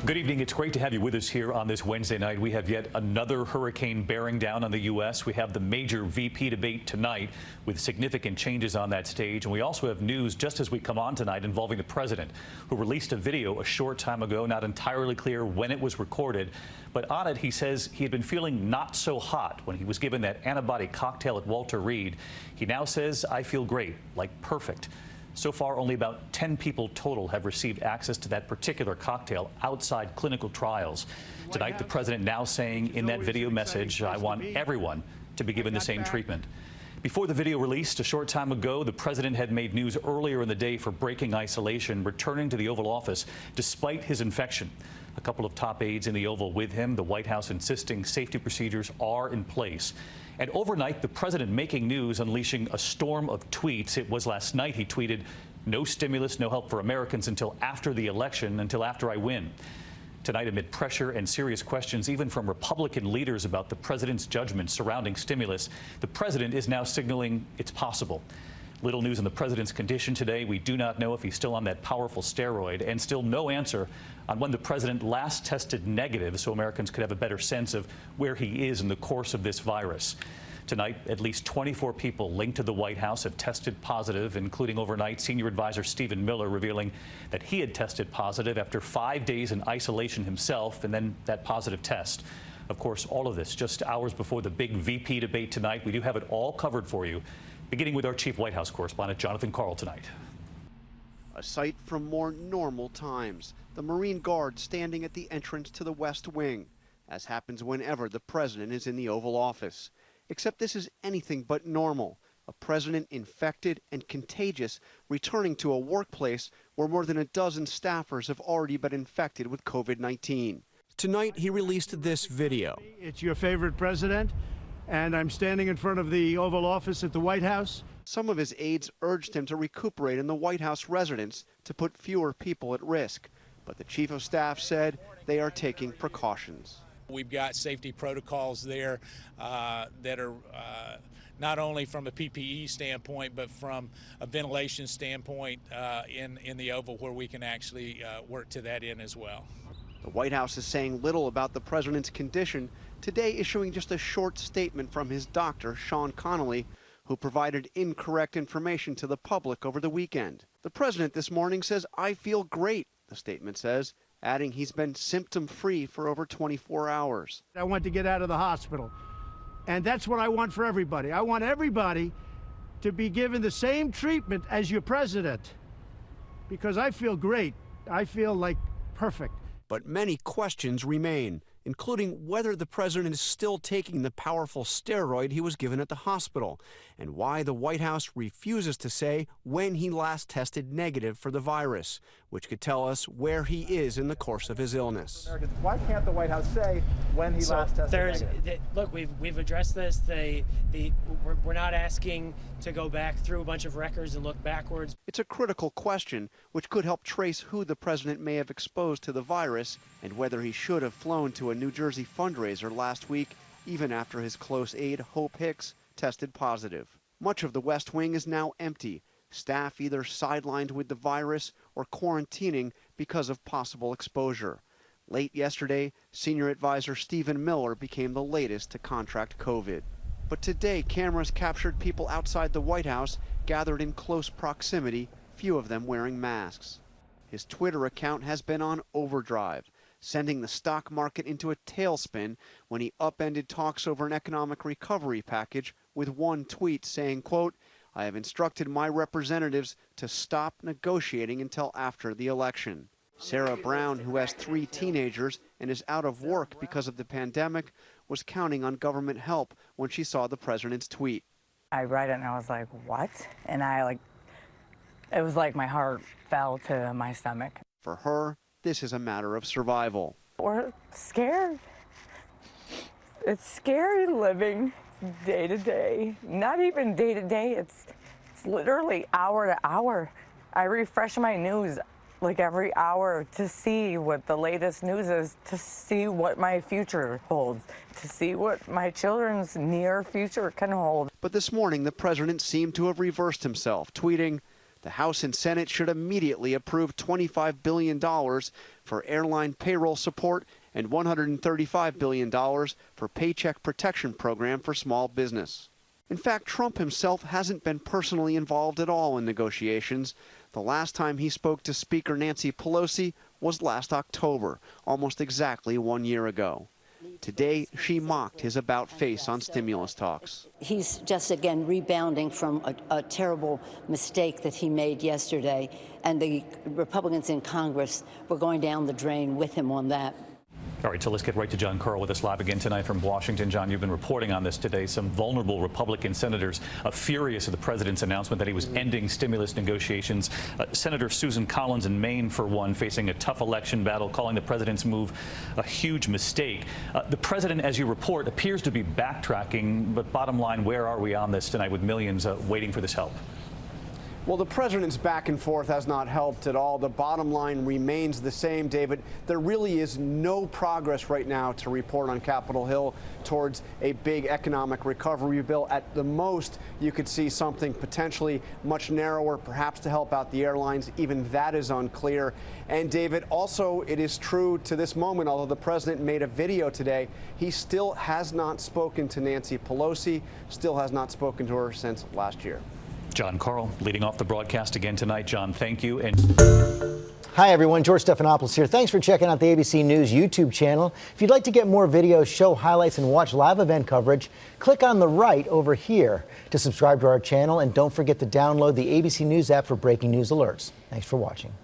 Good evening. It's great to have you with us here on this Wednesday night. We have yet another hurricane bearing down on the U.S. We have the major VP debate tonight with significant changes on that stage. And we also have news just as we come on tonight involving the president, who released a video a short time ago, not entirely clear when it was recorded. But on it, he says he had been feeling not so hot when he was given that antibody cocktail at Walter Reed. He now says, "I feel great, like perfect." So far, only about 10 people total have received access to that particular cocktail outside clinical trials. Tonight, the president now saying in that video message, "I want everyone to be given the same treatment." Before the video released a short time ago, the president had made news earlier in the day for breaking isolation, returning to the Oval Office despite his infection. A couple of top aides in the Oval with him, the White House insisting safety procedures are in place. And overnight, the president making news, unleashing a storm of tweets. It was last night he tweeted, "No stimulus, no help for Americans until after the election, until after I win." Tonight, amid pressure and serious questions, even from Republican leaders about the president's judgment surrounding stimulus, the president is now signaling it's possible. Little news on the president's condition today. We do not know if he's still on that powerful steroid, and still no answer on when the president last tested negative, so Americans could have a better sense of where he is in the course of this virus. Tonight, at least 24 people linked to the White House have tested positive, including overnight senior advisor Stephen Miller revealing that he had tested positive after 5 days in isolation himself, and then that positive test. Of course, all of this just hours before the big VP debate tonight. We do have it all covered for you, beginning with our chief White House correspondent, Jonathan Karl, tonight. A sight from more normal times. The Marine Guard standing at the entrance to the West Wing, as happens whenever the president is in the Oval Office. Except this is anything but normal. A president infected and contagious returning to a workplace where more than a dozen staffers have already been infected with COVID-19. Tonight, he released this video. It's your favorite president, and I'm standing in front of the Oval Office at the White House. Some of his aides urged him to recuperate in the White House residence to put fewer people at risk. But the chief of staff said they are taking precautions. We've got safety protocols there that are not only from a PPE standpoint, but from a ventilation standpoint in the Oval, where we can actually work to that end as well. The White House is saying little about the president's condition, today issuing just a short statement from his doctor, Sean Connolly, who provided incorrect information to the public over the weekend. The president this morning says, "I feel great," the statement says, adding he's been symptom-free for over 24 hours. I want to get out of the hospital, and that's what I want for everybody. I want everybody to be given the same treatment as your president, because I feel great. I feel like perfect. But many questions remain, including whether the president is still taking the powerful steroid he was given at the hospital, and why the White House refuses to say when he last tested negative for the virus, which could tell us where he is in the course of his illness. Why can't the White House say when he last tested negative? Look, we've addressed this. We're not asking to go back through a bunch of records and look backwards. It's a critical question which could help trace who the president may have exposed to the virus and whether he should have flown to a New Jersey fundraiser last week, even after his close aide, Hope Hicks, tested positive. Much of the West Wing is now empty, staff either sidelined with the virus or quarantining because of possible exposure. Late yesterday, senior advisor Stephen Miller became the latest to contract COVID. But today, cameras captured people outside the White House gathered in close proximity, few of them wearing masks. His Twitter account has been on overdrive, sending the stock market into a tailspin when he upended talks over an economic recovery package with one tweet saying, quote, "I have instructed my representatives to stop negotiating until after the election." Sarah Brown, who has 3 teenagers and is out of work because of the pandemic, was counting on government help when she saw the president's tweet. I read it and I was like, what? And it was like my heart fell to my stomach. For her, this is a matter of survival. We're scared. It's scary living day to day. Not even day to day, it's literally hour to hour. I refresh my news like every hour to see what the latest news is, to see what my future holds, to see what my children's near future can hold. But this morning, the president seemed to have reversed himself, tweeting, The House and Senate should immediately approve $25 billion for airline payroll support and $135 billion for Paycheck Protection Program for small business. In fact, Trump himself hasn't been personally involved at all in negotiations. The last time he spoke to Speaker Nancy Pelosi was last October, almost exactly 1 year ago. Today, she mocked his about-face on stimulus talks. He's just, again, rebounding from a terrible mistake that he made yesterday, and the Republicans in Congress were going down the drain with him on that. All right, so let's get right to John Carl with us live again tonight from Washington. John, you've been reporting on this today. Some vulnerable Republican senators furious at the president's announcement that he was ending stimulus negotiations. Senator Susan Collins in Maine, for one, facing a tough election battle, calling the president's move a huge mistake. The president, as you report, appears to be backtracking. But bottom line, where are we on this tonight with millions waiting for this help? Well, the president's back and forth has not helped at all. The bottom line remains the same, David. There really is no progress right now to report on Capitol Hill towards a big economic recovery bill. At the most, you could see something potentially much narrower, perhaps to help out the airlines. Even that is unclear. And David, also, it is true to this moment, although the president made a video today, he still has not spoken to Nancy Pelosi, still has not spoken to her since last year. John Carl leading off the broadcast again tonight. John, thank you. And hi, everyone. George Stephanopoulos here. Thanks for checking out the ABC News YouTube channel. If you'd like to get more videos, show highlights, and watch live event coverage, click on the right over here to subscribe to our channel. And don't forget to download the ABC News app for breaking news alerts. Thanks for watching.